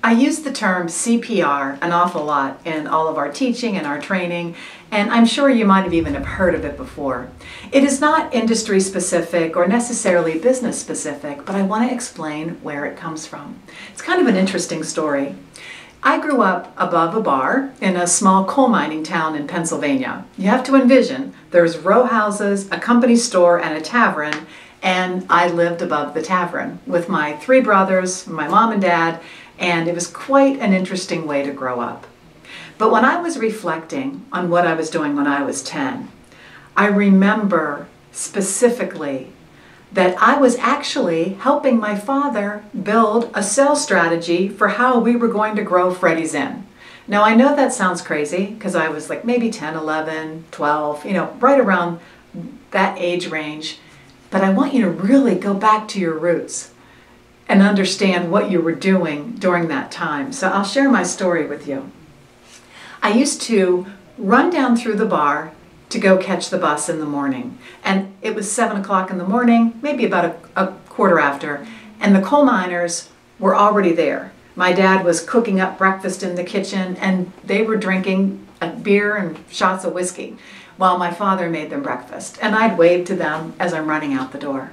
I use the term CPR an awful lot in all of our teaching and our training, and I'm sure you might have even have heard of it before. It is not industry specific or necessarily business specific, but I want to explain where it comes from. It's kind of an interesting story. I grew up above a bar in a small coal mining town in Pennsylvania. You have to envision there's row houses, a company store, and a tavern, and I lived above the tavern with my 3 brothers, my mom and dad, and it was quite an interesting way to grow up. But when I was reflecting on what I was doing when I was 10, I remember specifically that I was actually helping my father build a sales strategy for how we were going to grow Freddy's Inn. Now I know that sounds crazy because I was like maybe 10, 11, 12, right around that age range. But I want you to really go back to your roots and understand what you were doing during that time. So I'll share my story with you. I used to run down through the bar to go catch the bus in the morning. And it was 7 o'clock in the morning, maybe about a quarter after, and the coal miners were already there. My dad was cooking up breakfast in the kitchen, and they were drinking a beer and shots of whiskey while my father made them breakfast. And I'd wave to them as I'm running out the door.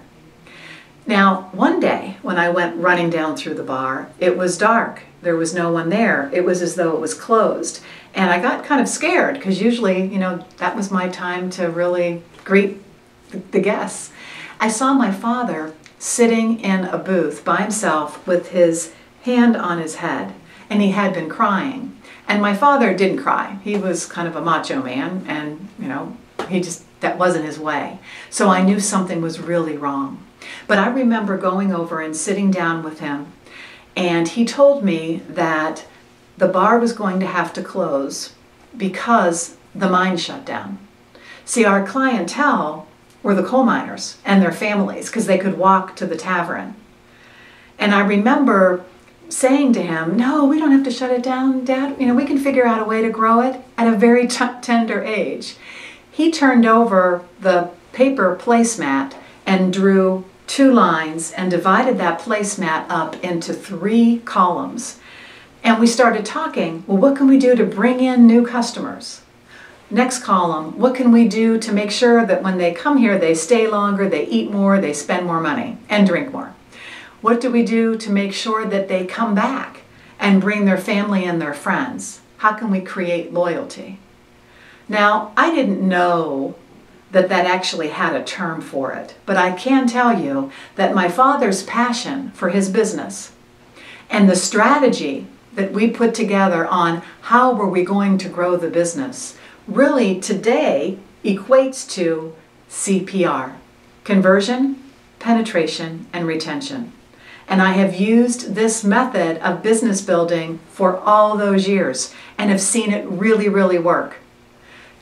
Now, one day when I went running down through the bar, it was dark. There was no one there. It was as though it was closed. And I got kind of scared because usually, that was my time to really greet the guests. I saw my father sitting in a booth by himself with his hand on his head, and he had been crying. And my father didn't cry. He was kind of a macho man, and, that wasn't his way. So I knew something was really wrong. But I remember going over and sitting down with him, and he told me that the bar was going to have to close because the mine shut down. See, our clientele were the coal miners and their families because they could walk to the tavern. And I remember saying to him, no, we don't have to shut it down, Dad. We can figure out a way to grow it at a very tender age. He turned over the paper placemat and drew 2 lines and divided that placemat up into 3 columns. And we started talking, well, what can we do to bring in new customers? Next column, what can we do to make sure that when they come here, they stay longer, they eat more, they spend more money, and drink more? What do we do to make sure that they come back and bring their family and their friends? How can we create loyalty? Now, I didn't know that actually had a term for it, but I can tell you that my father's passion for his business and the strategy that we put together on how were we going to grow the business really today equates to CPR, conversion, penetration, and retention. And I have used this method of business building for all those years and have seen it really, really work.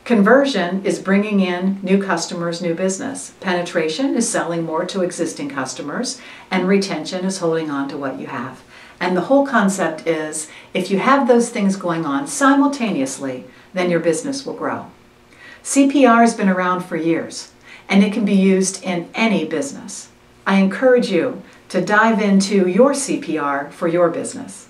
Conversion is bringing in new customers, new business. Penetration is selling more to existing customers, and retention is holding on to what you have. And the whole concept is, if you have those things going on simultaneously, then your business will grow. CPR has been around for years, and it can be used in any business. I encourage you to dive into your CPR for your business.